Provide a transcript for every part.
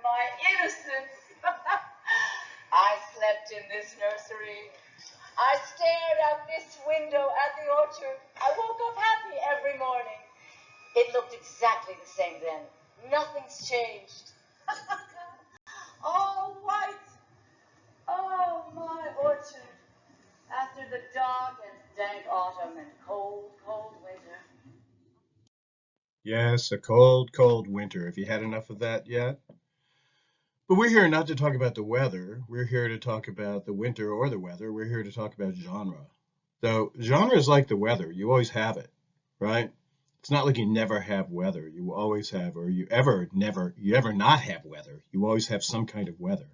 my innocence. I slept in this nursery. I stared out this window at the orchard. I woke up happy every morning. It looked exactly the same then. Nothing's changed. All white. Oh, my orchard. After the dark and dank autumn and cold, cold winter. Yes, a cold, cold winter. Have you had enough of that yet? But we're here not to talk about the weather. We're here to talk about the winter or the weather. We're here to talk about genre. Though genre is like the weather. You always have it, right? It's not like you never have weather. You always have, or you ever not have weather. You always have some kind of weather.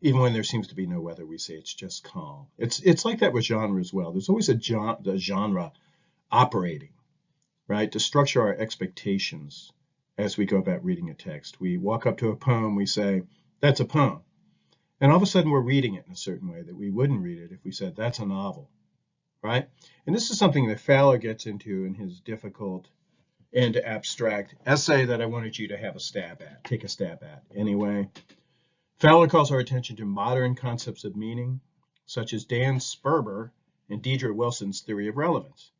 Even when there seems to be no weather, we say it's just calm. It's like that with genre as well. There's always a genre operating, right? To structure our expectations as we go about reading a text. We walk up to a poem, we say, that's a poem. And all of a sudden we're reading it in a certain way that we wouldn't read it if we said, that's a novel, right? And this is something that Fowler gets into in his difficult and abstract essay that I wanted you to have a stab at, take a stab at anyway. Fowler calls our attention to modern concepts of meaning, such as Dan Sperber and Deidre Wilson's theory of relevance.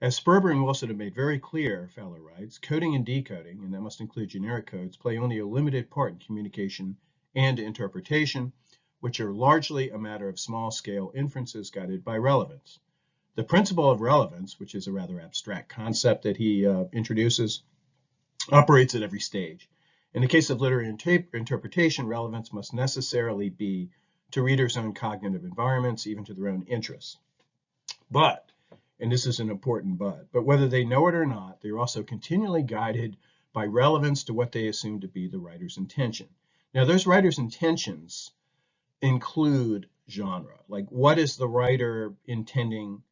As Sperber and Wilson have made very clear, Fowler writes, coding and decoding, and that must include generic codes, play only a limited part in communication and interpretation, which are largely a matter of small-scale inferences guided by relevance. The principle of relevance, which is a rather abstract concept that he introduces, operates at every stage. In the case of literary interpretation, relevance must necessarily be to readers' own cognitive environments, even to their own interests. But, and this is an important but whether they know it or not, they're also continually guided by relevance to what they assume to be the writer's intention. Now, those writer's intentions include genre. Like, what is the writer intending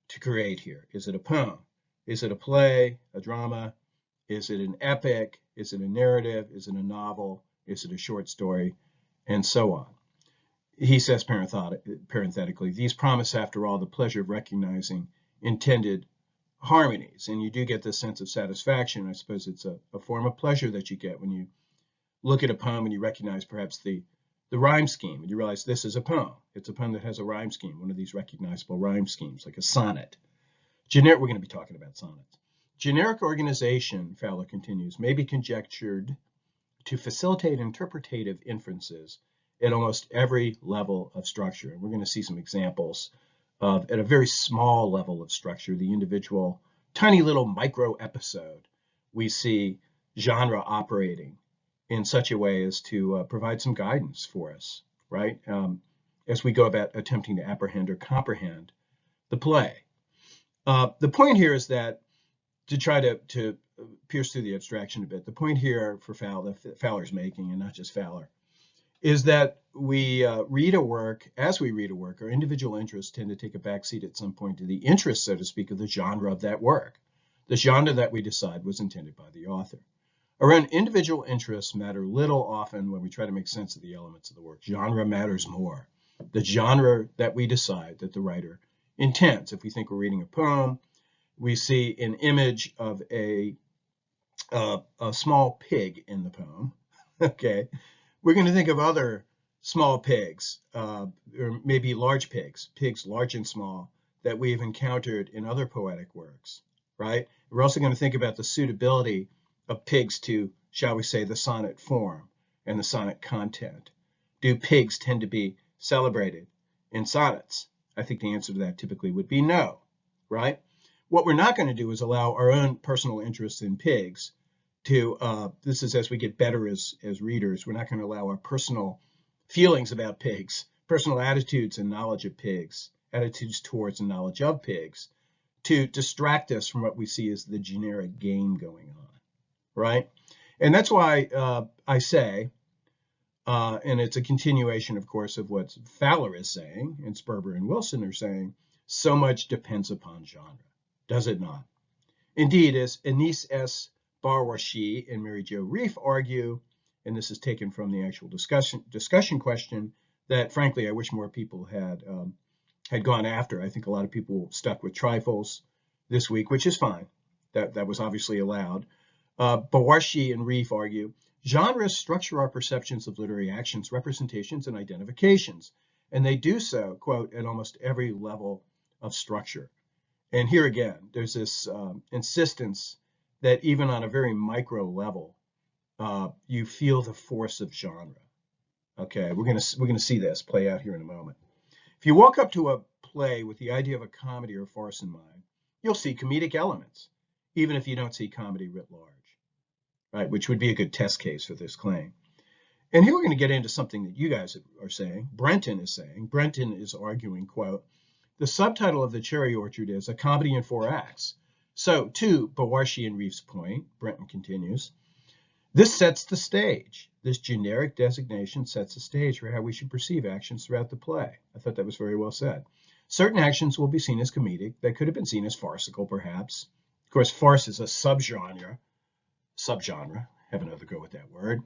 to create here? Is it a poem? Is it a play, a drama? Is it an epic? Is it a narrative? Is it a novel? Is it a short story? And so on. He says parenthetically, these promise, after all, the pleasure of recognizing intended harmonies. And you do get this sense of satisfaction. I suppose it's a form of pleasure that you get when you look at a poem and you recognize perhaps the rhyme scheme, and you realize this is a poem. It's a poem that has a rhyme scheme, one of these recognizable rhyme schemes, like a sonnet. We're going to be talking about sonnets. Generic organization, Fowler continues, may be conjectured to facilitate interpretative inferences at almost every level of structure. And we're going to see some examples of, at a very small level of structure, the individual tiny little micro episode, we see genre operating in such a way as to provide some guidance for us, right? As we go about attempting to apprehend or comprehend the play. The point here is that, to try to pierce through the abstraction a bit, the point here for Fowler's making, and not just Fowler, is that we read a work, as we read a work, our individual interests tend to take a backseat at some point to the interest, so to speak, of the genre of that work, the genre that we decide was intended by the author. Our own individual interests matter little often when we try to make sense of the elements of the work. Genre matters more. The genre that we decide that the writer intends. If we think we're reading a poem, we see an image of a small pig in the poem, okay? We're going to think of other small pigs, or maybe large pigs, large and small, that we've encountered in other poetic works, right? We're also going to think about the suitability of pigs to, shall we say, the sonnet form and the sonnet content. Do pigs tend to be celebrated in sonnets? I think the answer to that typically would be no, right? What we're not going to do is allow our own personal interest in pigs to, this is as we get better as readers, we're not going to allow our personal feelings about pigs, personal attitudes and knowledge of pigs, attitudes towards and knowledge of pigs, to distract us from what we see as the generic game going on, right? And that's why I say, and it's a continuation, of course, of what Fowler is saying and Sperber and Wilson are saying, so much depends upon genre, does it not? Indeed, as Anise S. Barwashi and Mary Jo Reef argue, and this is taken from the actual discussion question that, frankly, I wish more people had gone after. I think a lot of people stuck with trifles this week, which is fine. That was obviously allowed. Barwashi and Reef argue, Genres structure our perceptions of literary actions, representations, and identifications, and they do so, quote, at almost every level of structure. And here again, there's this insistence that even on a very micro level, you feel the force of genre. Okay, we're gonna see this play out here in a moment. If you walk up to a play with the idea of a comedy or farce in mind, you'll see comedic elements, even if you don't see comedy writ large, right? Which would be a good test case for this claim. And here we're going to get into something that you guys are saying. Brenton is saying. Brenton is arguing, quote, the subtitle of The Cherry Orchard is A Comedy in 4 Acts. So, to Bawarshi and Reeves' point, Brenton continues, this sets the stage. This generic designation sets the stage for how we should perceive actions throughout the play. I thought that was very well said. Certain actions will be seen as comedic. They could have been seen as farcical, perhaps. Of course, farce is a subgenre, have another go with that word,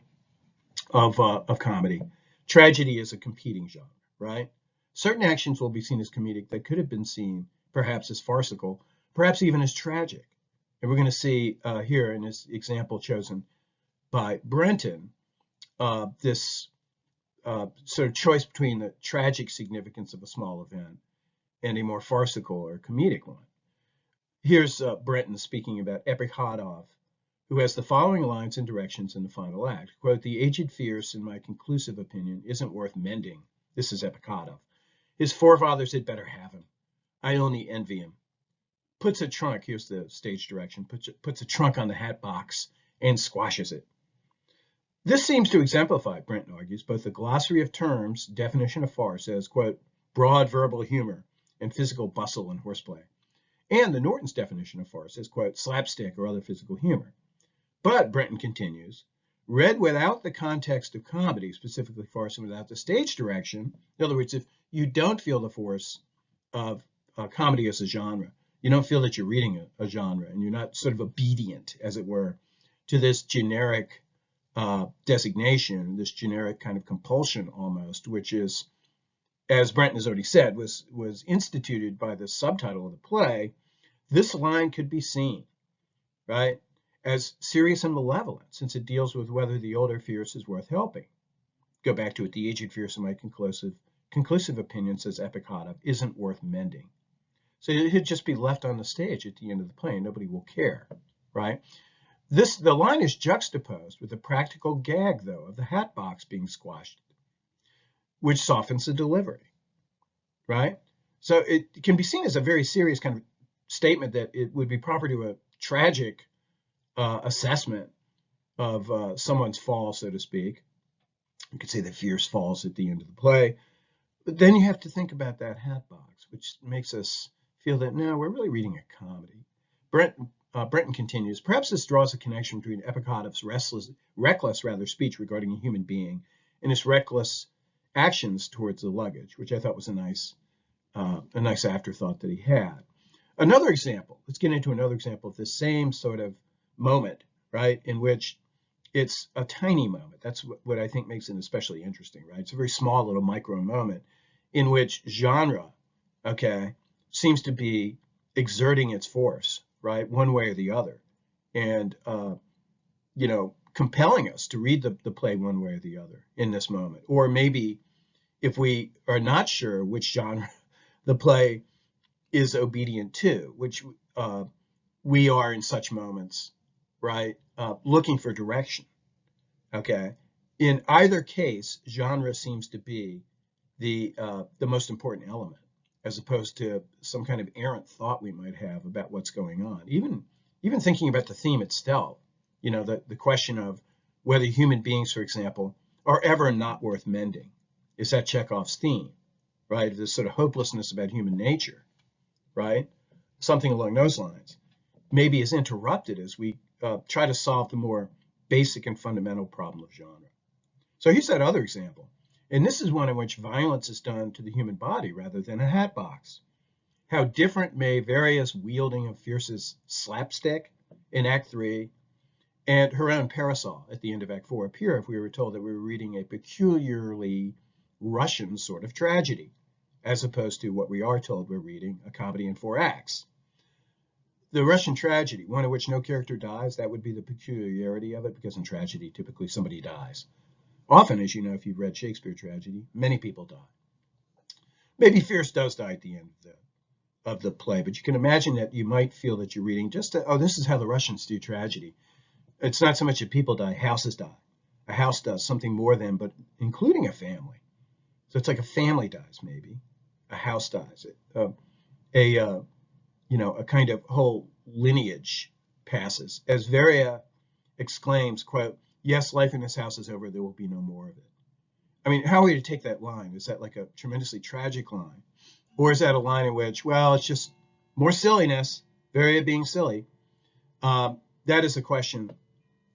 of comedy. Tragedy is a competing genre, right? Certain actions will be seen as comedic. They could have been seen perhaps as farcical, perhaps even as tragic. And we're going to see here in this example chosen by Brenton, this sort of choice between the tragic significance of a small event and a more farcical or comedic one. Here's Brenton speaking about Epikhodov, who has the following lines and directions in the final act. Quote, the aged fierce, in my conclusive opinion, isn't worth mending. This is Epikhodov. His forefathers had better have him. I only envy him. Puts a trunk, here's the stage direction, puts a trunk on the hat box and squashes it. This seems to exemplify, Brenton argues, both the glossary of terms, definition of farce as, quote, broad verbal humor and physical bustle and horseplay, and the Norton's definition of farce as, quote, slapstick or other physical humor. But, Brenton continues, read without the context of comedy, specifically farce, and without the stage direction, in other words, if you don't feel the force of comedy as a genre, you don't feel that you're reading a genre, and you're not sort of obedient, as it were, to this generic designation, this generic kind of compulsion almost, which is, as Brenton has already said, was instituted by the subtitle of the play. This line could be seen, right, as serious and malevolent, since it deals with whether the older fierce is worth helping. Go back to it, the aged fierce, in my conclusive opinion, says Epikhodov, isn't worth mending. So it'd just be left on the stage at the end of the play, and nobody will care, right? The line is juxtaposed with the practical gag, though, of the hat box being squashed, which softens the delivery, right? So it can be seen as a very serious kind of statement that it would be proper to a tragic assessment of someone's fall, so to speak. You could say that fierce falls at the end of the play. But then you have to think about that hat box, which makes us feel that, no, we're really reading a comedy. Brenton continues, perhaps this draws a connection between Epikhodov's reckless speech regarding a human being and his reckless actions towards the luggage, which I thought was a nice afterthought that he had. Another example, let's get into another example of this same sort of moment, right, in which it's a tiny moment. That's what I think makes it especially interesting, right? It's a very small little micro moment in which genre, okay, seems to be exerting its force, right, one way or the other, and compelling us to read the play one way or the other in this moment. Or maybe if we are not sure which genre the play is obedient to, which we are in such moments, right, looking for direction, okay? In either case, genre seems to be the most important element, as opposed to some kind of errant thought we might have about what's going on. Even thinking about the theme itself, the question of whether human beings, for example, are ever not worth mending. Is that Chekhov's theme, right? This sort of hopelessness about human nature, right? Something along those lines maybe is interrupted as we try to solve the more basic and fundamental problem of genre. So here's that other example. And this is one in which violence is done to the human body rather than a hat box. How different may various wielding of Fierce's slapstick in Act 3 and her own parasol at the end of Act 4 appear if we were told that we were reading a peculiarly Russian sort of tragedy, as opposed to what we are told we're reading, a comedy in 4 acts. The Russian tragedy, one in which no character dies, that would be the peculiarity of it, because in tragedy, typically somebody dies. Often, as you know, if you've read Shakespeare tragedy, many people die. Maybe Fierce does die at the end of the play, but you can imagine that you might feel that you're reading oh, this is how the Russians do tragedy. It's not so much that people die, houses die. A house does something more than, but including a family. So it's like a family dies, maybe. A house dies. A kind of whole lineage passes. As Veria exclaims, quote, "Yes, life in this house is over. There will be no more of it." I mean, how are we to take that line? Is that like a tremendously tragic line? Or is that a line in which, well, it's just more silliness, Veria being silly? That is a question,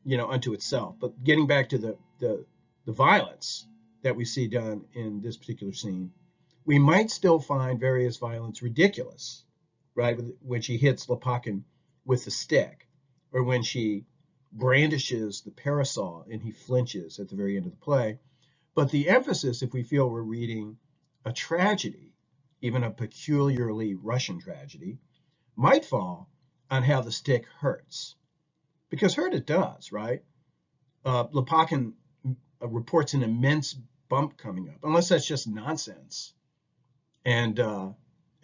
unto itself. But getting back to the violence that we see done in this particular scene, we might still find Veria's violence ridiculous, right? When she hits Lopakhin with the stick, or when she brandishes the parasol and he flinches at the very end of the play. But the emphasis, if we feel we're reading a tragedy, even a peculiarly Russian tragedy, might fall on how the stick hurts. Because hurt it does, right? Lopakhin reports an immense bump coming up, unless that's just nonsense and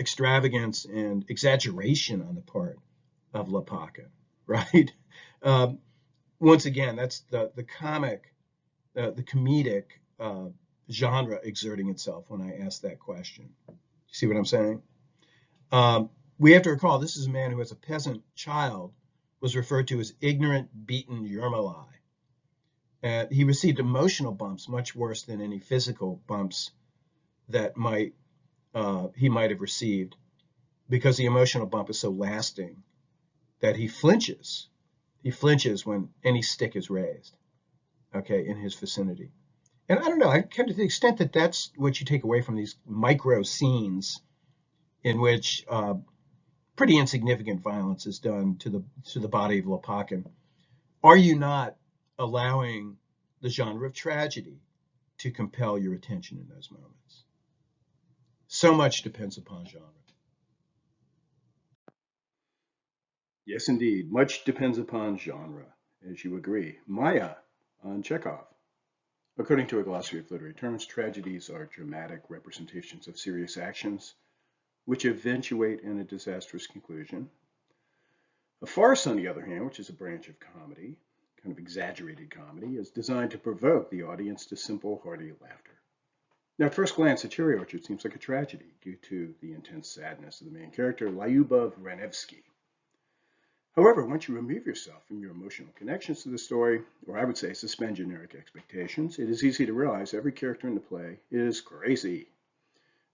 extravagance and exaggeration on the part of Lopakhin, right? Once again, that's the comic, the comedic genre exerting itself when I ask that question. You see what I'm saying? We have to recall this is a man who, as a peasant child, was referred to as ignorant, beaten Yermolai. He received emotional bumps much worse than any physical bumps that he might have received, because the emotional bump is so lasting that he flinches. He flinches when any stick is raised, okay, in his vicinity. And I don't know, I kind of, to the extent that that's what you take away from these micro scenes in which pretty insignificant violence is done to the body of Lopakhin, are you not allowing the genre of tragedy to compel your attention in those moments? So much depends upon genre. Yes, indeed. Much depends upon genre, as you agree. Maya on Chekhov. According to a glossary of literary terms, tragedies are dramatic representations of serious actions which eventuate in a disastrous conclusion. A farce, on the other hand, which is a branch of comedy, kind of exaggerated comedy, is designed to provoke the audience to simple, hearty laughter. Now, at first glance, a cherry orchard seems like a tragedy due to the intense sadness of the main character, Lyubov Ranevsky. However, once you remove yourself from your emotional connections to the story, or I would say suspend generic expectations, it is easy to realize every character in the play is crazy.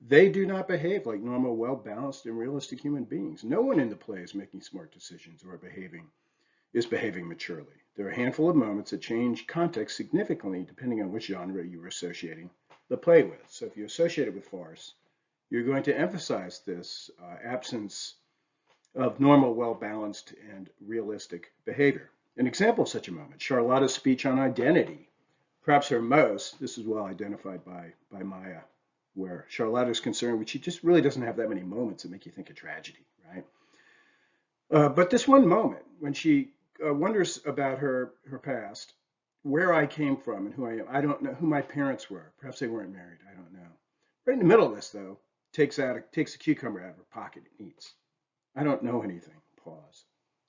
They do not behave like normal, well-balanced, and realistic human beings. No one in the play is making smart decisions or is behaving maturely. There are a handful of moments that change context significantly depending on which genre you are associating the play with. So if you associate it with farce, you're going to emphasize this absence of normal, well-balanced, and realistic behavior. An example of such a moment, Charlotta's speech on identity. Perhaps her most, this is well identified by Maya, where Charlotta is concerned, which she just really doesn't have that many moments that make you think of tragedy, right? But this one moment, when she wonders about her past, where I came from and who I am. I don't know who my parents were. Perhaps they weren't married. I don't know. Right in the middle of this, though, takes a cucumber out of her pocket and eats. I don't know anything. Pause.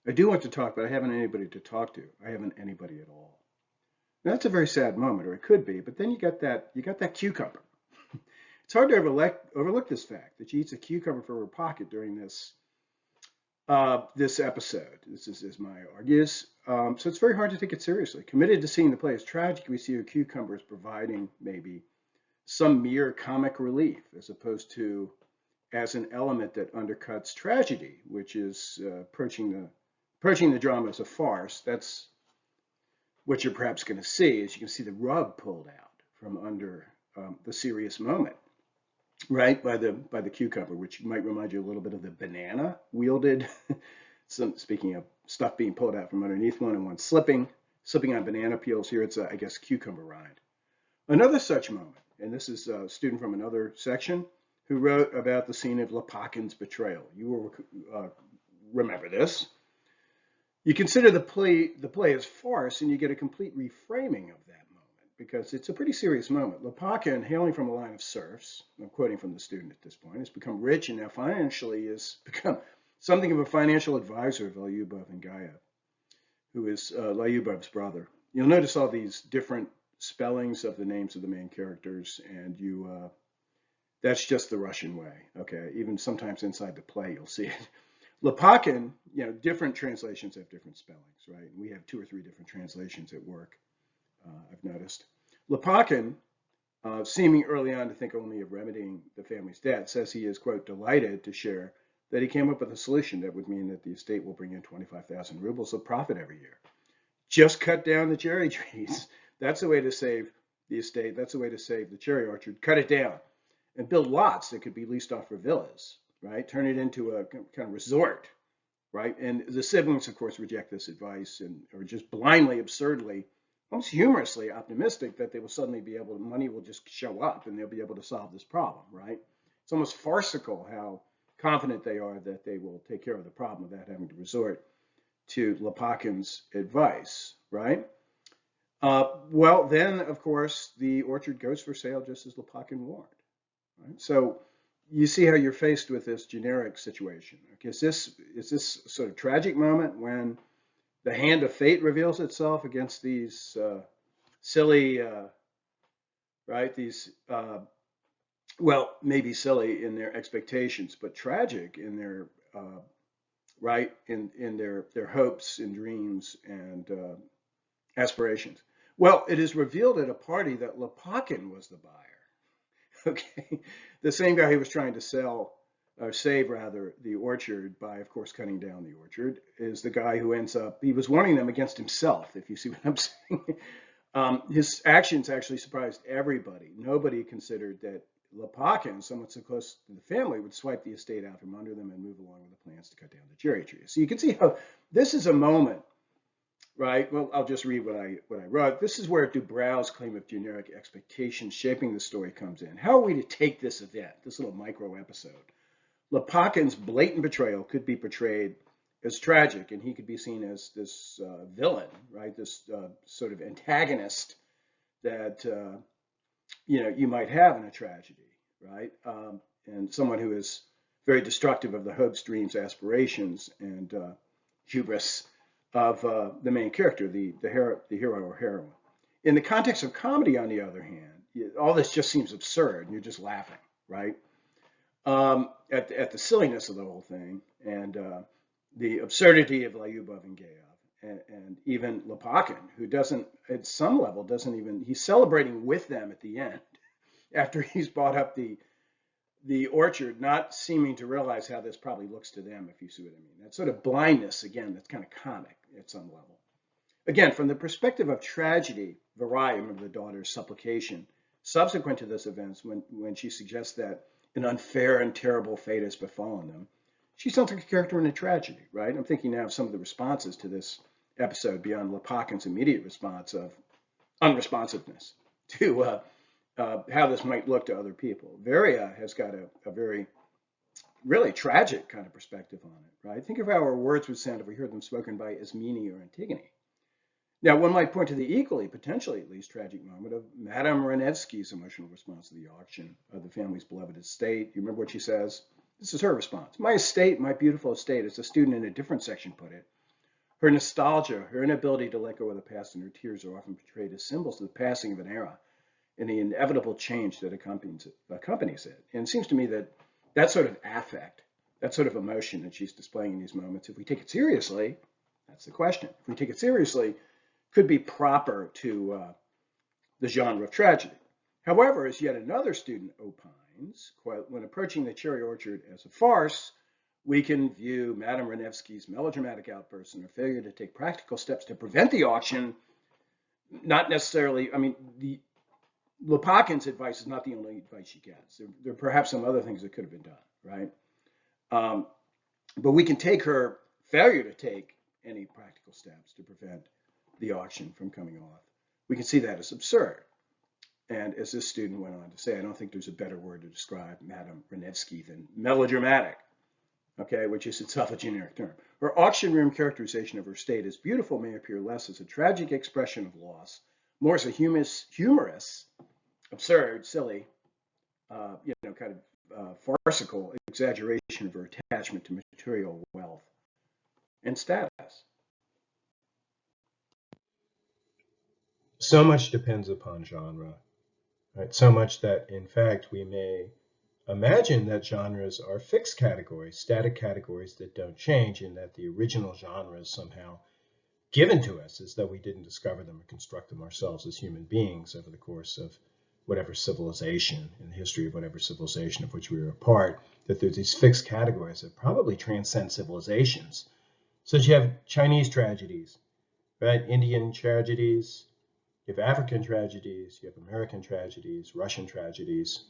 I do want to talk, but I haven't anybody to talk to. I haven't anybody at all. Now, that's a very sad moment, or it could be. But then you got that cucumber. It's hard to overlook this fact that she eats a cucumber from her pocket during this episode. This is, as Maya argues. So it's very hard to take it seriously. Committed to seeing the play as tragic, we see a cucumber as providing maybe some mere comic relief, as opposed to as an element that undercuts tragedy, which is approaching the drama as a farce. That's what you're perhaps going to see, is you can see the rug pulled out from under the serious moment, right, by the cucumber, which might remind you a little bit of the banana wielded. Speaking of stuff being pulled out from underneath one and one slipping on banana peels, here it's, I guess, cucumber rind. Another such moment, and this is a student from another section who wrote about the scene of Lopakhin's betrayal. You will remember this. You consider the play as farce, and you get a complete reframing of that moment because it's a pretty serious moment. Lopakhin, hailing from a line of serfs, I'm quoting from the student at this point, has become rich and now financially has become something of a financial advisor of Lyubov and Gayev, who is Lyubov's brother. You'll notice all these different spellings of the names of the main characters, and that's just the Russian way. Okay, even sometimes inside the play you'll see it. Lopakhin, different translations have different spellings, right? We have 2 or 3 different translations at work, I've noticed. Lopakhin, seeming early on to think only of remedying the family's debt, says he is, quote, delighted to share that he came up with a solution that would mean that the estate will bring in 25,000 rubles of profit every year. Just cut down the cherry trees. That's the way to save the estate. That's the way to save the cherry orchard. Cut it down and build lots that could be leased off for villas, right? Turn it into a kind of resort, right? And the siblings, of course, reject this advice and are just blindly, absurdly, almost humorously optimistic that they will suddenly be able, money will just show up and they'll be able to solve this problem, right? It's almost farcical how confident they are that they will take care of the problem without having to resort to Lopakhin's advice, right? Well, then, of course, the orchard goes for sale just as Lopakhin warned, right? So you see how you're faced with this generic situation. Okay, is this sort of tragic moment when the hand of fate reveals itself against these silly, right? These, well, maybe silly in their expectations, but tragic in their, right, in their hopes and dreams and aspirations. Well, it is revealed at a party that Lopakhin was the buyer. Okay, the same guy who was trying to save the orchard by, of course, cutting down the orchard is the guy who ends up, he was warning them against himself, if you see what I'm saying. His actions actually surprised everybody. Nobody considered that Lopakhin, someone so close to the family, would swipe the estate out from under them and move along with the plans to cut down the cherry trees. So you can see how this is a moment, right? Well, I'll just read what I wrote. This is where Dubraw's claim of generic expectations shaping the story comes in. How are we to take this event, this little micro episode? Lopakhin's blatant betrayal could be portrayed as tragic, and he could be seen as this villain, right? This sort of antagonist that you might have in a tragedy, right? And someone who is very destructive of the hopes, dreams, aspirations, and hubris of the main character, the hero or heroine. In the context of comedy, on the other hand, all this just seems absurd, and you're just laughing, right? At the silliness of the whole thing, and the absurdity of Lyubov and Gayev, and even Lopakhin, who doesn't, at some level, doesn't even, he's celebrating with them at the end, after he's bought up the orchard, not seeming to realize how this probably looks to them, if you see what I mean. That sort of blindness, again, that's kind of comic at some level. Again, from the perspective of tragedy, Varai, remember the daughter's supplication, subsequent to this event, when she suggests that an unfair and terrible fate has befallen them, she sounds like a character in a tragedy, right? I'm thinking now of some of the responses to this episode beyond Lopakhin's immediate response of unresponsiveness to how this might look to other people. Varia has got a very, really tragic kind of perspective on it, right? Think of how our words would sound if we heard them spoken by Ismene or Antigone. Now, one might point to the equally, potentially at least, tragic moment of Madame Ranevsky's emotional response to the auction of the family's beloved estate. You remember what she says? This is her response. My estate, my beautiful estate, as a student in a different section put it, her nostalgia, her inability to let go of the past, and her tears are often portrayed as symbols of the passing of an era and the inevitable change that accompanies it. And it seems to me that that sort of affect, that sort of emotion that she's displaying in these moments, if we take it seriously, that's the question. If we take it seriously, could be proper to the genre of tragedy. However, as yet another student opines, quote, when approaching the cherry orchard as a farce, we can view Madame Ranevsky's melodramatic outbursts and her failure to take practical steps to prevent the auction, not necessarily, I mean, Lopakhin's advice is not the only advice she gets. There are perhaps some other things that could have been done, right? But we can take her failure to take any practical steps to prevent the auction from coming off. We can see that as absurd. And as this student went on to say, I don't think there's a better word to describe Madame Ranevsky than melodramatic. okay, which is itself a generic term. Her auction room characterization of her state as beautiful may appear less as a tragic expression of loss, more as a humorous, absurd, silly, kind of farcical exaggeration of her attachment to material wealth and status. So much depends upon genre, right? So much that, in fact, we may imagine that genres are fixed categories, static categories that don't change, and that the original genre is somehow given to us as though we didn't discover them or construct them ourselves as human beings over the course of whatever civilization, in the history of whatever civilization of which we were a part, that there's these fixed categories that probably transcend civilizations. So you have Chinese tragedies, right? Indian tragedies, you have African tragedies, you have American tragedies, Russian tragedies,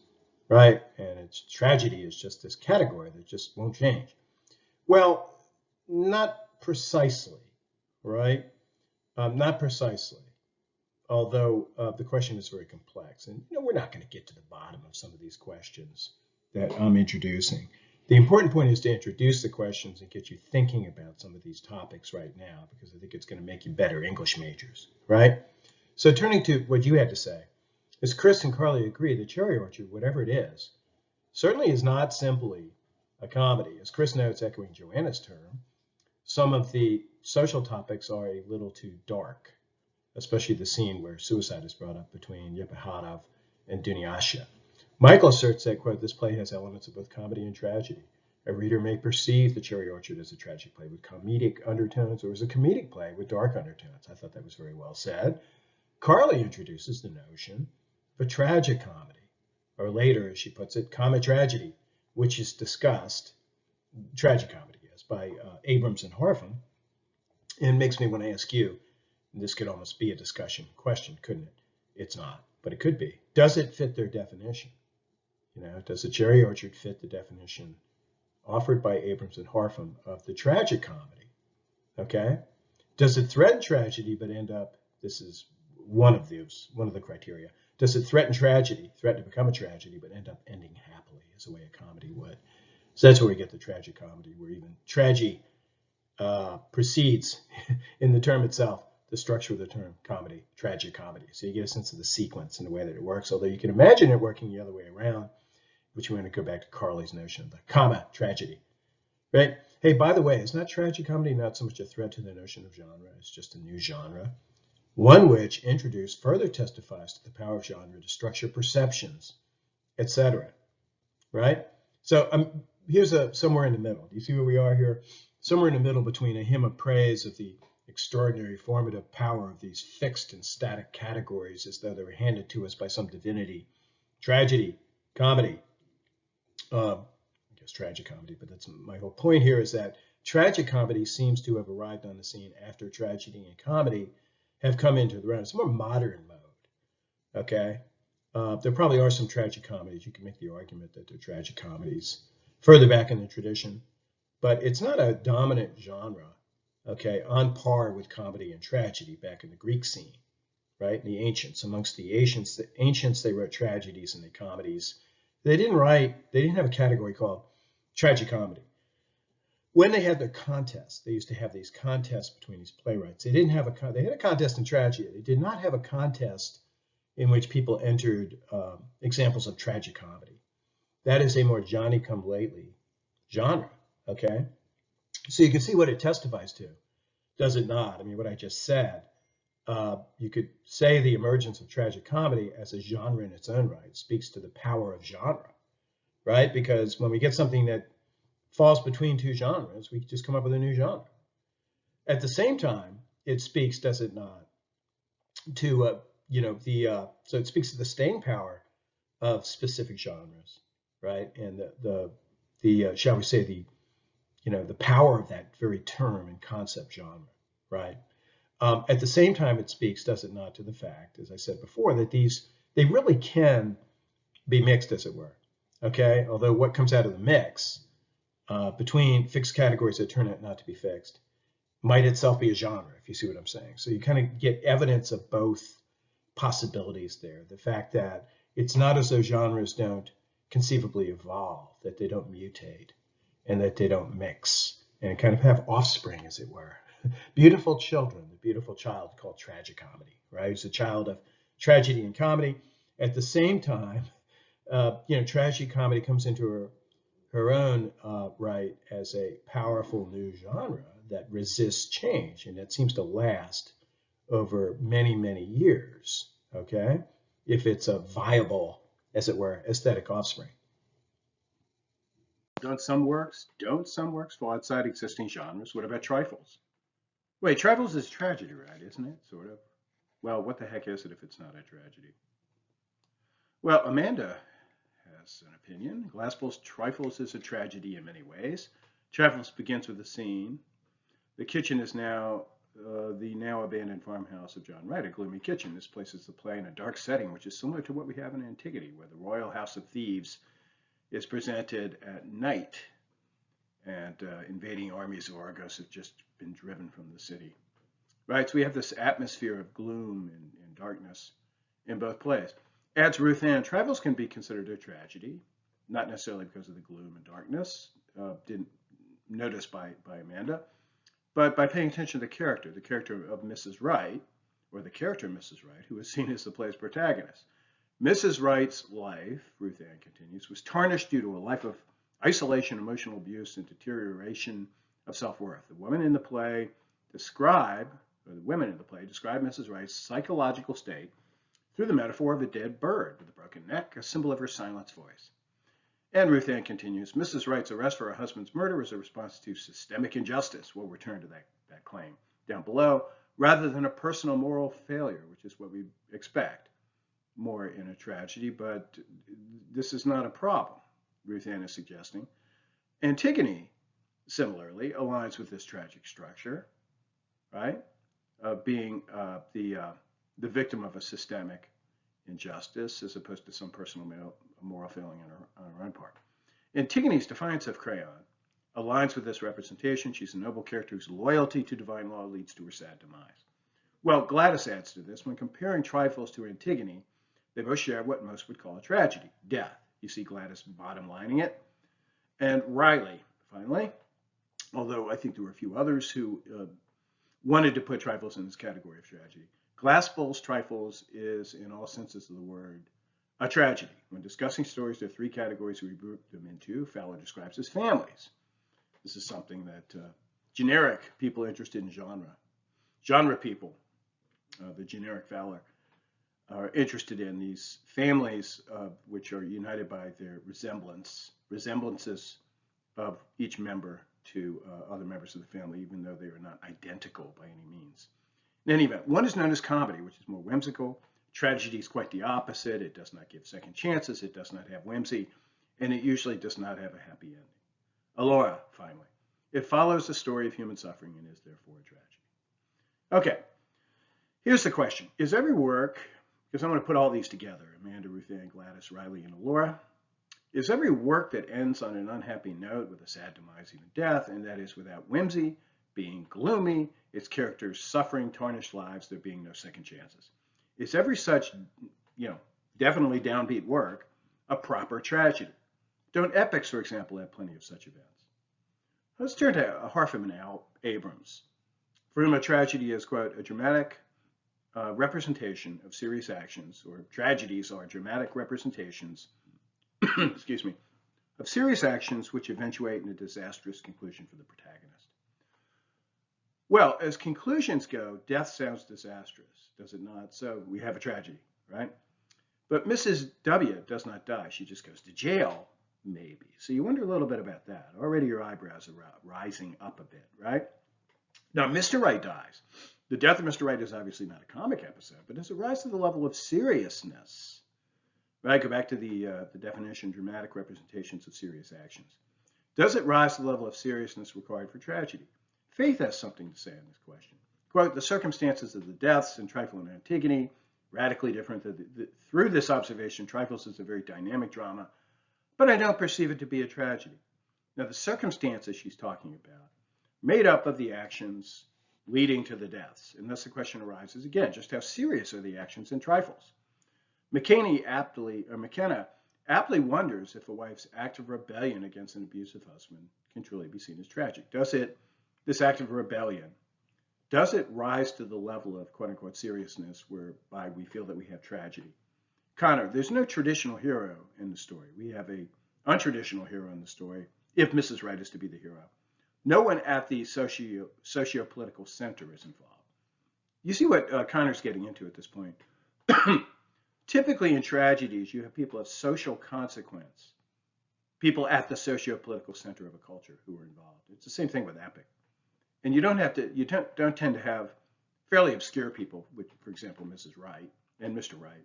right? And it's tragedy is just this category that just won't change. Well, not precisely, right? Not precisely, although the question is very complex. And we're not going to get to the bottom of some of these questions that I'm introducing. The important point is to introduce the questions and get you thinking about some of these topics right now, because I think it's going to make you better English majors, right? So turning to what you had to say, as Chris and Carly agree, The Cherry Orchard, whatever it is, certainly is not simply a comedy. As Chris notes, echoing Joanna's term, some of the social topics are a little too dark, especially the scene where suicide is brought up between Yepahatov and Dunyasha. Michael asserts that, quote, this play has elements of both comedy and tragedy. A reader may perceive The Cherry Orchard as a tragic play with comedic undertones or as a comedic play with dark undertones. I thought that was very well said. Carly introduces the notion of a tragic comedy, or later, as she puts it, comic tragedy, which is discussed, tragic comedy, yes, by Abrams and Harfin, and makes me want to ask you, and this could almost be a discussion question, couldn't it? It's not, but it could be. Does it fit their definition? Does The Cherry Orchard fit the definition offered by Abrams and Harfin of the tragic comedy? Okay. Does it threaten tragedy but end up, this is one of the criteria, does it threaten tragedy, threaten to become a tragedy, but end up ending happily as the way a comedy would? So that's where we get the tragic comedy, where even tragedy precedes in the term itself the structure of the term comedy, tragic comedy. So you get a sense of the sequence and the way that it works, although you can imagine it working the other way around, which we want to go back to Carly's notion of the comma tragedy, right? Hey, by the way, is not tragic comedy not so much a threat to the notion of genre, it's just a new genre, one which, introduced, further testifies to the power of genre to structure perceptions, etc., right? So here's somewhere in the middle. Do you see where we are here? Somewhere in the middle between a hymn of praise of the extraordinary formative power of these fixed and static categories as though they were handed to us by some divinity, tragedy, comedy, I guess tragic comedy, but that's my whole point here, is that tragic comedy seems to have arrived on the scene after tragedy and comedy have come into the realm. It's a more modern mode, okay? There probably are some tragic comedies. You can make the argument that they're tragic comedies further back in the tradition, but it's not a dominant genre, okay, on par with comedy and tragedy back in the Greek scene, right? In the ancients, amongst the ancients, they wrote tragedies and the comedies. They didn't have a category called tragic comedy. When they had their contests, they used to have these contests between these playwrights. They had a contest in tragedy. They did not have a contest in which people entered examples of tragic comedy. That is a more Johnny-come-lately genre, okay? So you can see what it testifies to, does it not? I mean, what I just said, you could say the emergence of tragic comedy as a genre in its own right speaks to the power of genre, right? Because when we get something that falls between two genres, we just come up with a new genre. At the same time, it speaks, does it not, to so it speaks to the staying power of specific genres, right? And the shall we say the power of that very term and concept genre, right? At the same time, it speaks, does it not, to the fact, as I said before, that they really can be mixed, as it were, okay? Although what comes out of the mix between fixed categories that turn out not to be fixed might itself be a genre, if you see what I'm saying. So you kind of get evidence of both possibilities there. The fact that it's not as though genres don't conceivably evolve, that they don't mutate, and that they don't mix and kind of have offspring, as it were. Beautiful children, the beautiful child called tragicomedy, right? Who's a child of tragedy and comedy. At the same time, tragicomedy comes into her own right as a powerful new genre that resists change, and that seems to last over many, many years, okay? If it's a viable, as it were, aesthetic offspring. Don't some works fall outside existing genres? What about trifles? Wait, trifles is tragedy, right? Isn't it? Sort of. Well, what the heck is it if it's not a tragedy? Well, Amanda has an opinion. Glassbowl's Trifles is a tragedy in many ways. Trifles begins with a scene. The kitchen is now the now abandoned farmhouse of John Wright, a gloomy kitchen. This places the play in a dark setting, which is similar to what we have in Antigone, where the royal house of thieves is presented at night, and invading armies of Argos have just been driven from the city. Right, so we have this atmosphere of gloom and darkness in both plays. Adds Ruth Ann, Trifles can be considered a tragedy, not necessarily because of the gloom and darkness, didn't notice by Amanda, but by paying attention to the character of Mrs. Wright, or the character of Mrs. Wright, who is seen as the play's protagonist. Mrs. Wright's life, Ruth Ann continues, was tarnished due to a life of isolation, emotional abuse, and deterioration of self-worth. The women in the play describe Mrs. Wright's psychological state through the metaphor of a dead bird with a broken neck, a symbol of her silenced voice. And Ruth Ann continues, Mrs. Wright's arrest for her husband's murder was a response to systemic injustice. We'll return to that claim down below, rather than a personal moral failure, which is what we expect more in a tragedy, but this is not a problem, Ruth Ann is suggesting. Antigone, similarly, aligns with this tragic structure, right? Being the victim of a systemic injustice as opposed to some personal moral failing on her own part. Antigone's defiance of Creon aligns with this representation. She's a noble character whose loyalty to divine law leads to her sad demise. Well, Gladys adds to this. When comparing Trifles to Antigone, they both share what most would call a tragedy, death. You see Gladys bottom lining it. And Riley, finally, although I think there were a few others who wanted to put Trifles in this category of tragedy. Glassbowl's Trifles is, in all senses of the word, a tragedy. When discussing stories, there are three categories we group them into. Fowler describes as families. This is something that generic people interested in genre people, the generic Fowler, are interested in these families which are united by their resemblances of each member to other members of the family, even though they are not identical by any means. In any event, one is known as comedy, which is more whimsical. Tragedy is quite the opposite. It does not give second chances. It does not have whimsy, and it usually does not have a happy ending. Alora, finally. It follows the story of human suffering and is therefore a tragedy. Okay, here's the question. Is every work, because I'm going to put all these together, Amanda, Ruth Ann, Gladys, Riley, and Alora, is every work that ends on an unhappy note with a sad demise, even death, and that is without whimsy, being gloomy, its characters suffering tarnished lives, there being no second chances? Is every such, definitely downbeat work a proper tragedy? Don't epics, for example, have plenty of such events? Let's turn to Harfam and Abrams, for whom a tragedy is, quote, a dramatic representation of serious actions, or tragedies are dramatic representations, excuse me, of serious actions which eventuate in a disastrous conclusion for the protagonist. Well, as conclusions go, death sounds disastrous, does it not? So we have a tragedy, right? But Mrs. W does not die. She just goes to jail, maybe. So you wonder a little bit about that. Already your eyebrows are rising up a bit, right? Now, Mr. Wright dies. The death of Mr. Wright is obviously not a comic episode, but does it rise to the level of seriousness? Right? Go back to the definition, dramatic representations of serious actions. Does it rise to the level of seriousness required for tragedy? Faith has something to say on this question. Quote, the circumstances of the deaths in Trifle and Antigone, radically different. Through this observation, Trifles is a very dynamic drama, but I don't perceive it to be a tragedy. Now, the circumstances she's talking about, made up of the actions leading to the deaths. And thus the question arises again, just how serious are the actions in Trifles? McKenna aptly wonders if a wife's act of rebellion against an abusive husband can truly be seen as tragic. This act of rebellion, does it rise to the level of quote unquote seriousness whereby we feel that we have tragedy? Connor, there's no traditional hero in the story. We have a untraditional hero in the story, if Mrs. Wright is to be the hero. No one at the socio-political center is involved. You see what Connor's getting into at this point. Typically in tragedies, you have people of social consequence, people at the socio-political center of a culture who are involved. It's the same thing with epic. And you don't tend to have fairly obscure people, which, for example, Mrs. Wright and Mr. Wright,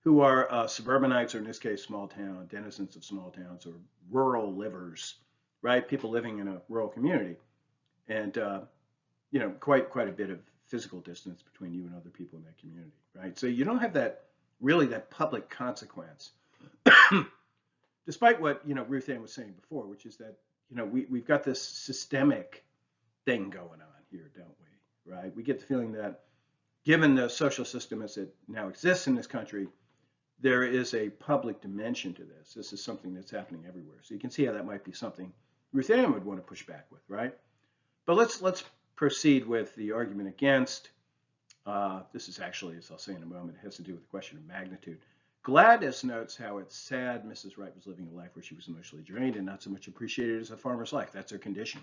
who are suburbanites, or in this case, small town, denizens of small towns, or rural livers, right? People living in a rural community. And, quite a bit of physical distance between you and other people in that community, right? So you don't have that public consequence, despite what, Ruth Ann was saying before, which is that, we've got this systemic thing going on here, don't we, right? We get the feeling that given the social system as it now exists in this country, there is a public dimension to this. This is something that's happening everywhere. So you can see how that might be something Ruth Ann would want to push back with, right? But let's proceed with the argument against. This is actually, as I'll say in a moment, it has to do with the question of magnitude. Gladys notes how it's sad Mrs. Wright was living a life where she was emotionally drained and not so much appreciated as a farmer's life. That's her condition.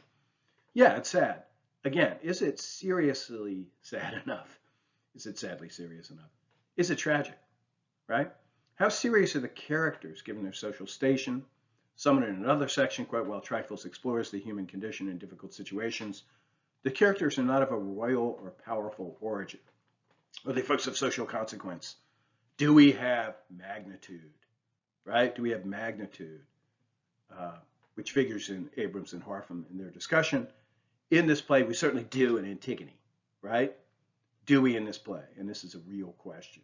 Yeah, it's sad. Again, is it seriously sad enough? Is it sadly serious enough? Is it tragic, right? How serious are the characters given their social station? Someone in another section, quote, while Trifles explores the human condition in difficult situations, the characters are not of a royal or powerful origin. Are they folks of social consequence? Do we have magnitude, right? Do we have magnitude, which figures in Abrams and Harpham in their discussion? In this play, we certainly do in Antigone, right? Do we in this play? And this is a real question.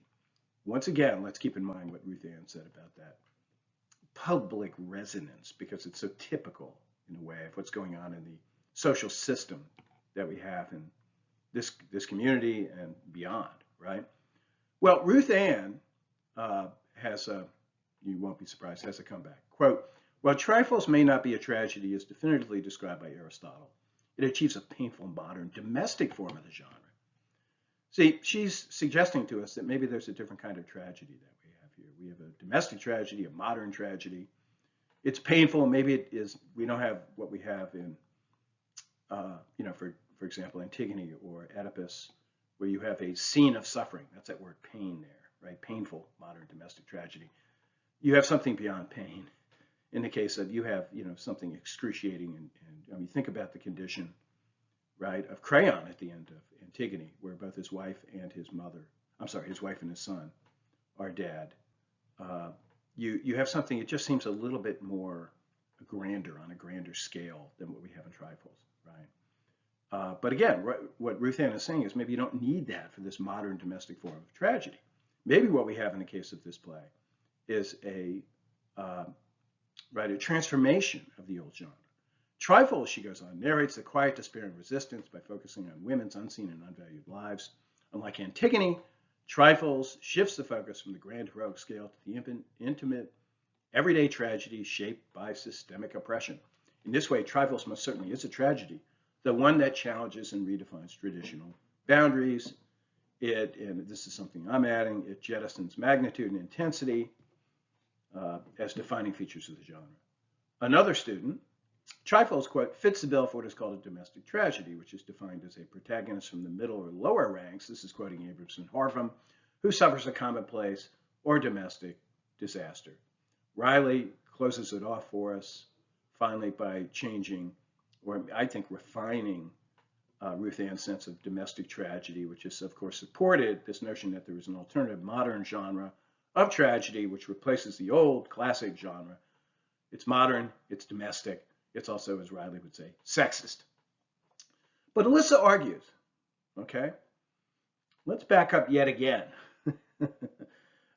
Once again, let's keep in mind what Ruth Ann said about that public resonance, because it's so typical in a way of what's going on in the social system that we have in this community and beyond, right? Well, Ruth Ann you won't be surprised, has a comeback. Quote, while Trifles may not be a tragedy as definitively described by Aristotle, it achieves a painful, modern, domestic form of the genre. See, she's suggesting to us that maybe there's a different kind of tragedy that we have here. We have a domestic tragedy, a modern tragedy. It's painful. Maybe it is. We don't have what we have in, for example, Antigone or Oedipus, where you have a scene of suffering. That's that word pain there, right? Painful, modern domestic tragedy. You have something beyond pain. In the case of you have, something excruciating, and I mean, think about the condition, right, of Creon at the end of Antigone, where both his wife and his wife and his son are dead. You have something, it just seems a little bit more grander, on a grander scale than what we have in Trifles, right? But again, what Ruth Ann is saying is maybe you don't need that for this modern domestic form of tragedy. Maybe what we have in the case of this play is a transformation of the old genre. Trifles, she goes on, narrates the quiet despair and resistance by focusing on women's unseen and unvalued lives. Unlike Antigone, Trifles shifts the focus from the grand heroic scale to the intimate, everyday tragedy shaped by systemic oppression. In this way, Trifles most certainly is a tragedy, the one that challenges and redefines traditional boundaries. And this is something I'm adding, it jettisons magnitude and intensity as defining features of the genre. Another student, Trifles, quote, fits the bill for what is called a domestic tragedy, which is defined as a protagonist from the middle or lower ranks, this is quoting Abrams and Harpham, who suffers a commonplace or domestic disaster. Riley closes it off for us, finally, by changing, or I think refining, Ruth Ann's sense of domestic tragedy, which has, of course, supported this notion that there is an alternative modern genre of tragedy, which replaces the old classic genre. It's modern, it's domestic, it's also, as Riley would say, sexist. But Alyssa argues, okay? Let's back up yet again.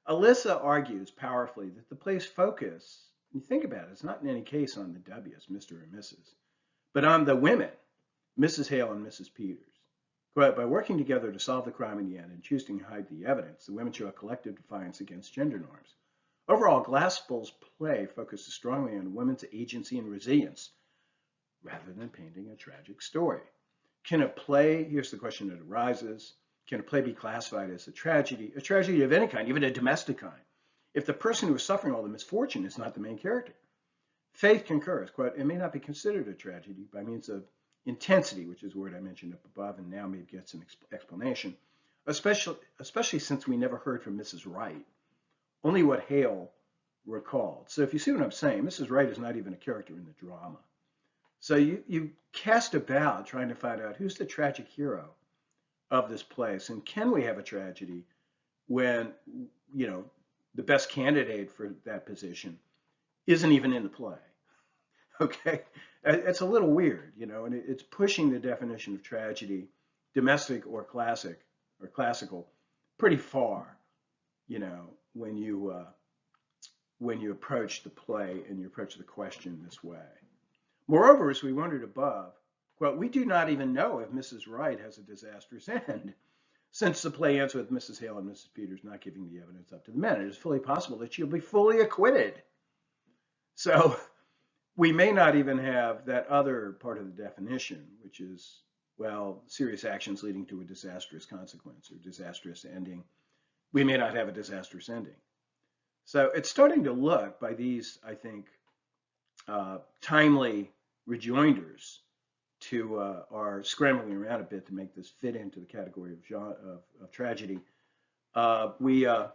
Alyssa argues powerfully that the play's focus, you think about it, it's not in any case on the W's, Mr. or Mrs., but on the women, Mrs. Hale and Mrs. Peters. Quote, by working together to solve the crime in the end and choosing to hide the evidence, the women show a collective defiance against gender norms. Overall, Glaspell's play focuses strongly on women's agency and resilience rather than painting a tragic story. Can a play, here's the question that arises, can a play be classified as a tragedy of any kind, even a domestic kind, if the person who is suffering all the misfortune is not the main character? Faith concurs, quote, it may not be considered a tragedy by means of intensity, which is a word I mentioned up above and now maybe gets an explanation, especially since we never heard from Mrs. Wright, only what Hale recalled. So if you see what I'm saying, Mrs. Wright is not even a character in the drama. So you cast about trying to find out who's the tragic hero of this place, and can we have a tragedy when, you know, the best candidate for that position isn't even in the play? Okay, it's a little weird, you know, and it's pushing the definition of tragedy, domestic or classical, pretty far, you know, when you approach the play and you approach the question this way. Moreover, as we wondered above, well, we do not even know if Mrs. Wright has a disastrous end, since the play ends with Mrs. Hale and Mrs. Peters not giving the evidence up to the men. It is fully possible that she'll be fully acquitted. So we may not even have that other part of the definition, which is, well, serious actions leading to a disastrous consequence or disastrous ending. We may not have a disastrous ending. So it's starting to look, by these, I think, timely rejoinders to our scrambling around a bit to make this fit into the category of genre, of tragedy, we have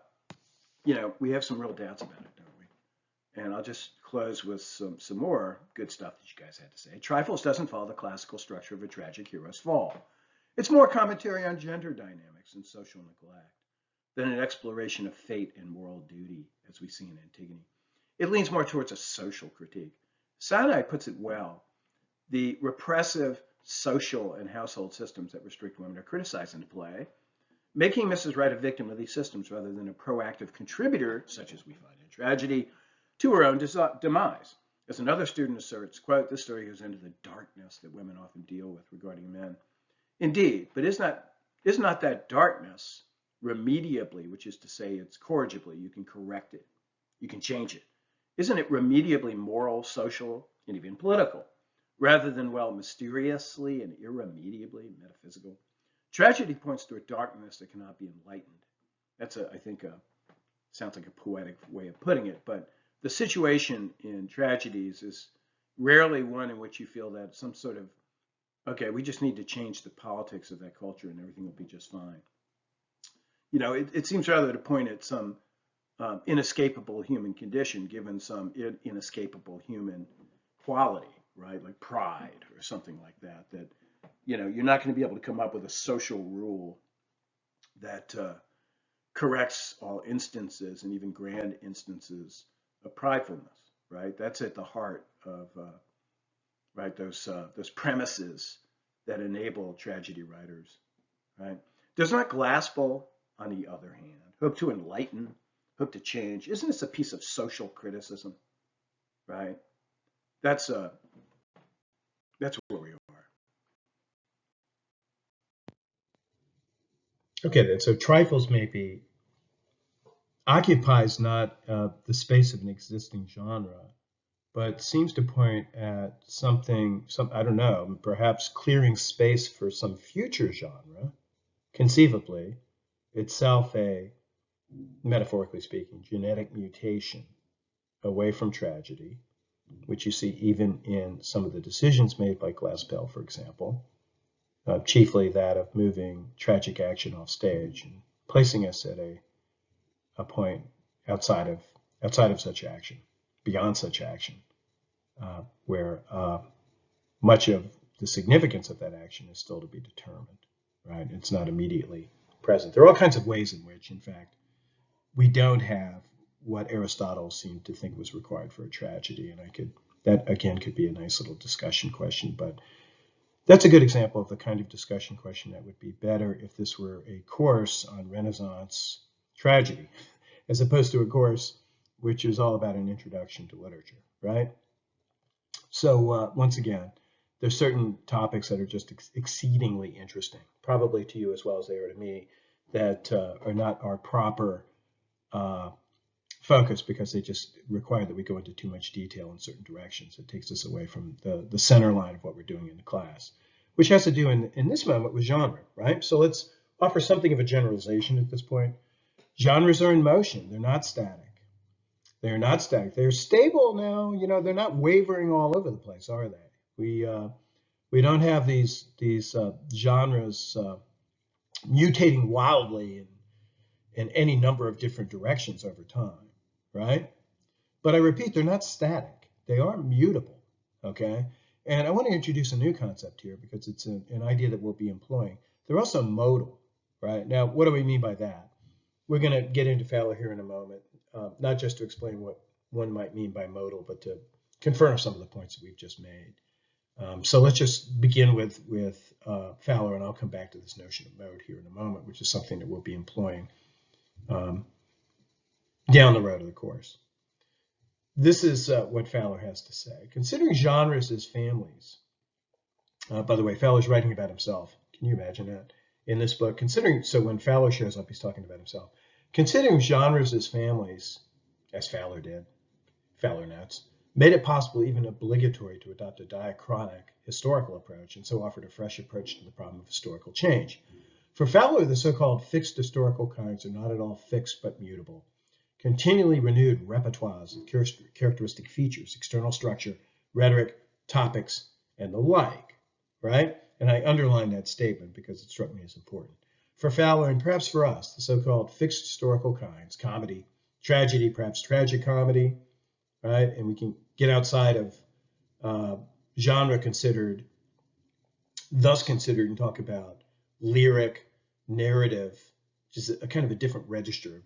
some real doubts about it, don't we? And I'll just close with some more good stuff that you guys had to say. Trifles doesn't follow the classical structure of a tragic hero's fall. It's more commentary on gender dynamics and social neglect than an exploration of fate and moral duty, as we see in Antigone. It leans more towards a social critique. Sinai puts it well. The repressive social and household systems that restrict women are criticized in the play, making Mrs. Wright a victim of these systems rather than a proactive contributor, such as we find in tragedy, to her own demise. As another student asserts, quote, this story goes into the darkness that women often deal with regarding men. Indeed, but is not that darkness remediably, which is to say it's corrigibly, you can correct it, you can change it. Isn't it remediably moral, social, and even political, rather than, well, mysteriously and irremediably metaphysical? Tragedy points to a darkness that cannot be enlightened. That's, I think, sounds like a poetic way of putting it, but the situation in tragedies is rarely one in which you feel that some sort of, okay, we just need to change the politics of that culture and everything will be just fine. You know, it seems rather to point at some inescapable human condition given some inescapable human quality, right? Like pride or something like that, that, you know, you're not going to be able to come up with a social rule that corrects all instances and even grand instances of pridefulness, right? That's at the heart of, right, those premises that enable tragedy writers, right? Does not Glaspell, on the other hand, hope to enlighten, hope to change? Isn't this a piece of social criticism, right? That's where we are. Okay, then. So trifles maybe occupies not the space of an existing genre, but seems to point at something, I don't know, perhaps clearing space for some future genre, conceivably, itself a, metaphorically speaking, genetic mutation away from tragedy, which you see even in some of the decisions made by Glaspell, for example, chiefly that of moving tragic action off stage and placing us at a point outside of such action, beyond such action, where much of the significance of that action is still to be determined, right? It's not immediately present. There are all kinds of ways in which, in fact, we don't have what Aristotle seemed to think was required for a tragedy, and that again could be a nice little discussion question, but that's a good example of the kind of discussion question that would be better if this were a course on Renaissance tragedy, as opposed to a course which is all about an introduction to literature, right? So once again, there's certain topics that are just exceedingly interesting, probably to you as well as they are to me, that are not our proper focus because they just require that we go into too much detail in certain directions. It takes us away from the center line of what we're doing in the class, which has to do in this moment with genre, right? So let's offer something of a generalization at this point. Genres are in motion. They're not static. They're not static. They're stable now. You know, they're not wavering all over the place, are they? We don't have these genres mutating wildly in any number of different directions over time, right? But I repeat, they're not static. They are mutable, okay? And I want to introduce a new concept here because it's an idea that we'll be employing. They're also modal, right? Now, what do we mean by that? We're going to get into Fowler here in a moment, not just to explain what one might mean by modal, but to confirm some of the points that we've just made. So let's just begin with Fowler, and I'll come back to this notion of mode here in a moment, which is something that we'll be employing down the road of the course. This is what Fowler has to say. Considering genres as families, by the way, Fowler's writing about himself. Can you imagine that? In this book, so when Fowler shows up, he's talking about himself. Considering genres as families, as Fowler did, Fowler notes, made it possible, even obligatory, to adopt a diachronic historical approach, and so offered a fresh approach to the problem of historical change. For Fowler, the so-called fixed historical kinds are not at all fixed but mutable, continually renewed repertoires of characteristic features, external structure, rhetoric, topics, and the like, right? And I underline that statement because it struck me as important. For Fowler, and perhaps for us, the so-called fixed historical kinds, comedy, tragedy, perhaps tragic comedy, right? And we can get outside of genre thus considered, and talk about lyric, narrative, which is a kind of a different register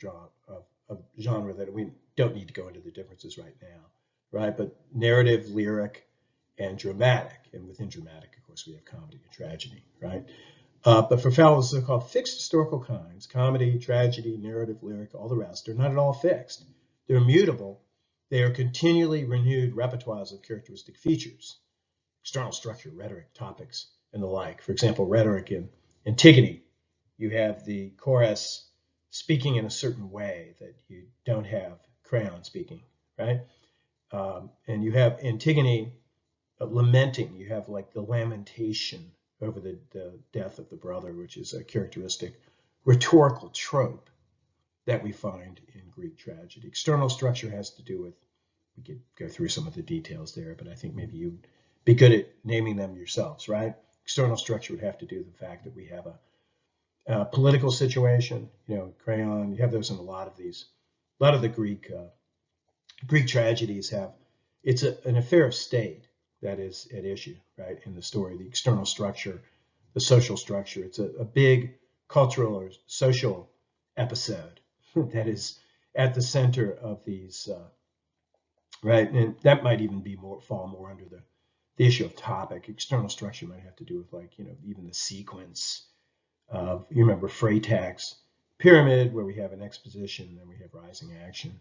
of genre that we don't need to go into the differences right now, right? But narrative, lyric, and dramatic. And within dramatic, of course, we have comedy and tragedy, right? But for Fowler, the so-called fixed historical kinds, comedy, tragedy, narrative, lyric, all the rest, are not at all fixed. They're immutable. They are continually renewed repertoires of characteristic features, external structure, rhetoric, topics, and the like. For example, rhetoric in Antigone, you have the chorus speaking in a certain way that you don't have Creon speaking, right? And you have Antigone lamenting. You have like the lamentation over the death of the brother, which is a characteristic rhetorical trope that we find in Greek tragedy. External structure has to do with, we could go through some of the details there, but I think maybe you'd be good at naming them yourselves, right? External structure would have to do with the fact that we have a political situation, you know, Creon, you have those in a lot of the Greek tragedies have, it's an affair of state that is at issue, right, in the story, the external structure, the social structure. It's a big cultural or social episode that is at the center of these, right, and that might even be fall more under the issue of topic. External structure might have to do with, like, you know, even the sequence of, you remember Freytag's pyramid, where we have an exposition, then we have rising action,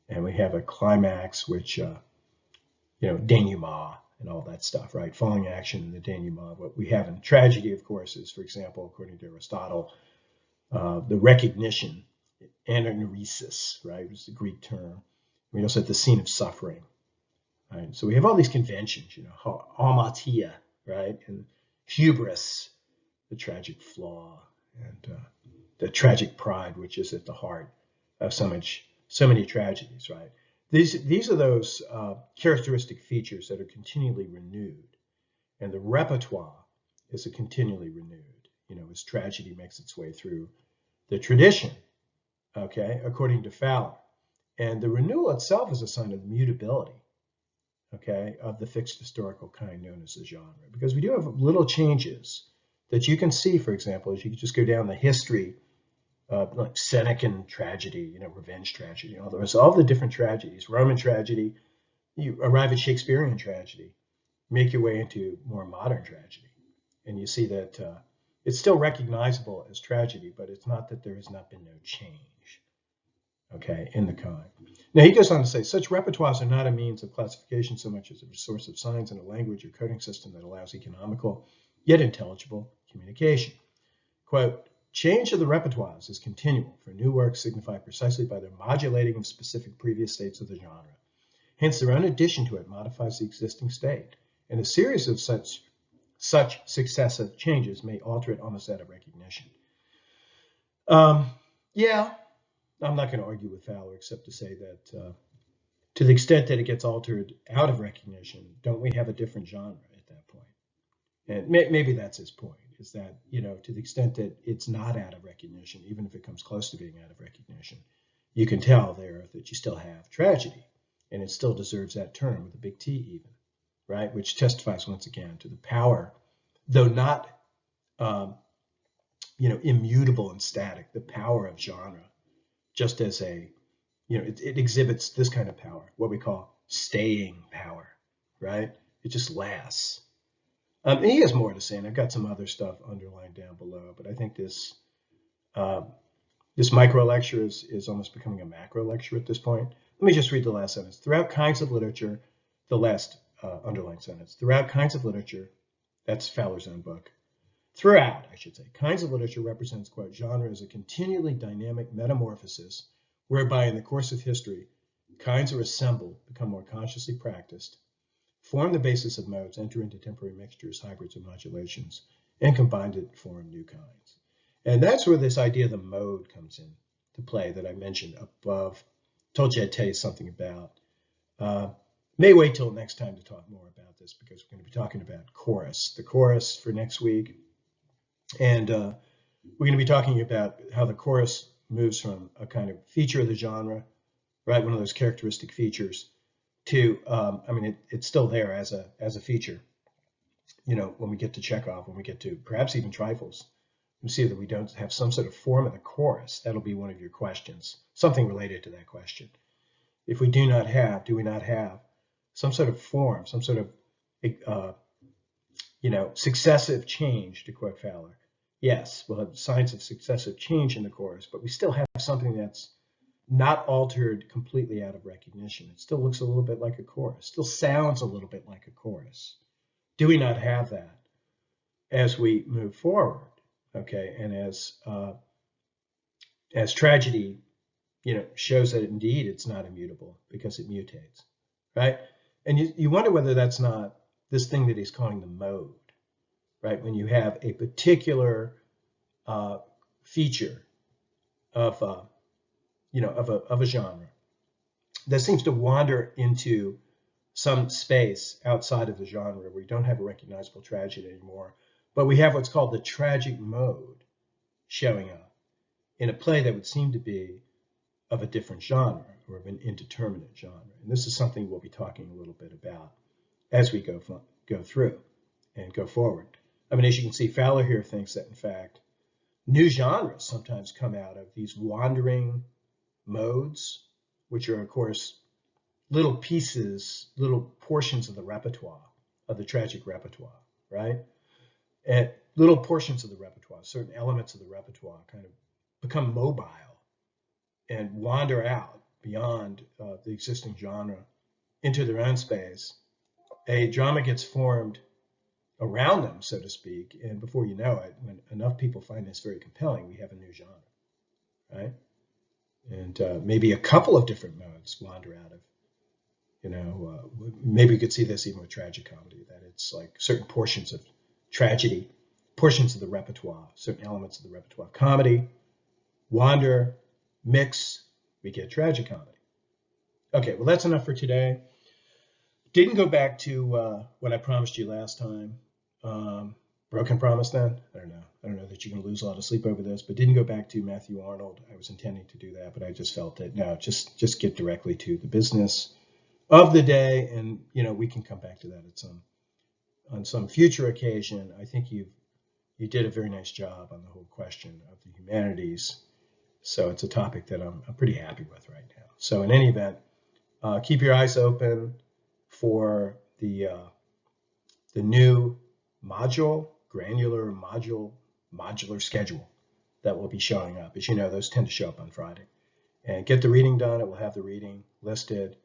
and we have a climax, which, you know, denouement and all that stuff, right? Falling action and the denouement. What we have in tragedy, of course, is, for example, according to Aristotle, the recognition, anagnoresis, right, was the Greek term. We also have the scene of suffering, right? So we have all these conventions, you know, aumatia, right, and hubris, the tragic flaw, and the tragic pride, which is at the heart of so many tragedies, right? These are those characteristic features that are continually renewed, and the repertoire is continually renewed, you know, as tragedy makes its way through the tradition, okay, according to Fowler. And the renewal itself is a sign of mutability, okay, of the fixed historical kind known as the genre, because we do have little changes that you can see, for example, as you can just go down the history of, like, Senecan tragedy, you know, revenge tragedy, all the different tragedies, Roman tragedy, you arrive at Shakespearean tragedy, make your way into more modern tragedy, and you see that it's still recognizable as tragedy, but it's not that there has not been no change, okay, in the kind. Now, he goes on to say, such repertoires are not a means of classification so much as a source of signs and a language or coding system that allows economical yet intelligible communication. Quote, Change of the repertoires is continual, for new works signify precisely by their modulating of specific previous states of the genre. Hence, their own addition to it modifies the existing state, and a series of such successive changes may alter it almost out of recognition. Yeah, I'm not going to argue with Fowler except to say that to the extent that it gets altered out of recognition, don't we have a different genre at that point? And maybe that's his point, is that, to the extent that it's not out of recognition, even if it comes close to being out of recognition, you can tell there that you still have tragedy, and it still deserves that term with a big T even, right? Which testifies once again to the power, though not, immutable and static, the power of genre, just as it exhibits this kind of power, what we call staying power, right? It just lasts. And he has more to say, and I've got some other stuff underlined down below, but I think this micro lecture is almost becoming a macro lecture at this point. Let me just read the last sentence. Throughout kinds of literature, the last underlined sentence, throughout kinds of literature, that's Fowler's own book. Throughout, I should say, kinds of literature represents, quote, genre as a continually dynamic metamorphosis whereby in the course of history, kinds are assembled, become more consciously practiced, form the basis of modes, enter into temporary mixtures, hybrids, and modulations, and combined to form new kinds. And that's where this idea of the mode comes in to play that I mentioned above. Told you I'd tell you something about. May wait till next time to talk more about this because we're going to be talking about chorus, the chorus for next week. And we're going to be talking about how the chorus moves from a kind of feature of the genre, right, one of those characteristic features, to, it's still there as a feature, when we get to Chekhov, when we get to perhaps even trifles. You see that we don't have some sort of form of the chorus. That'll be one of your questions, something related to that question. If we do not have, do we not have some sort of form, some sort of, successive change, to quote Fowler? Yes, we'll have signs of successive change in the chorus, but we still have something that's not altered completely out of recognition. It still looks a little bit like a chorus, still sounds a little bit like a chorus. Do we not have that as we move forward? Okay, and as tragedy, shows that indeed it's not immutable because it mutates, right? And you wonder whether that's not this thing that he's calling the mode, right? When you have a particular feature of a genre that seems to wander into some space outside of the genre where we don't have a recognizable tragedy anymore, but we have what's called the tragic mode showing up in a play that would seem to be of a different genre or of an indeterminate genre. And this is something we'll be talking a little bit about as we go through and go forward. As you can see, Fowler here thinks that, in fact, new genres sometimes come out of these wandering modes, which are, of course, little pieces, little portions of the repertoire, of the tragic repertoire, right? And little portions of the repertoire, certain elements of the repertoire kind of become mobile and wander out beyond the existing genre into their own space. A drama gets formed around them, so to speak, and before you know it, when enough people find this very compelling, we have a new genre, right? And maybe a couple of different modes wander out of, maybe you could see this even with tragic comedy, that it's like certain portions of tragedy, portions of the repertoire, certain elements of the repertoire of comedy, wander, mix, we get tragic comedy. Okay, well, that's enough for today. Didn't go back to what I promised you last time. Broken promise then? I don't know that you can lose a lot of sleep over this, but didn't go back to Matthew Arnold. I was intending to do that, but I just felt that no, just get directly to the business of the day, and we can come back to that on some future occasion. I think you did a very nice job on the whole question of the humanities, so it's a topic that I'm pretty happy with right now. So in any event, keep your eyes open for the new granular modular schedule that will be showing up. As you know, those tend to show up on Friday. And get the reading done. It will have the reading listed.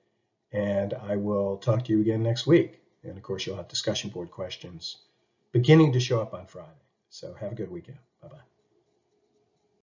And I will talk to you again next week. And of course, you'll have discussion board questions beginning to show up on Friday. So have a good weekend. Bye-bye.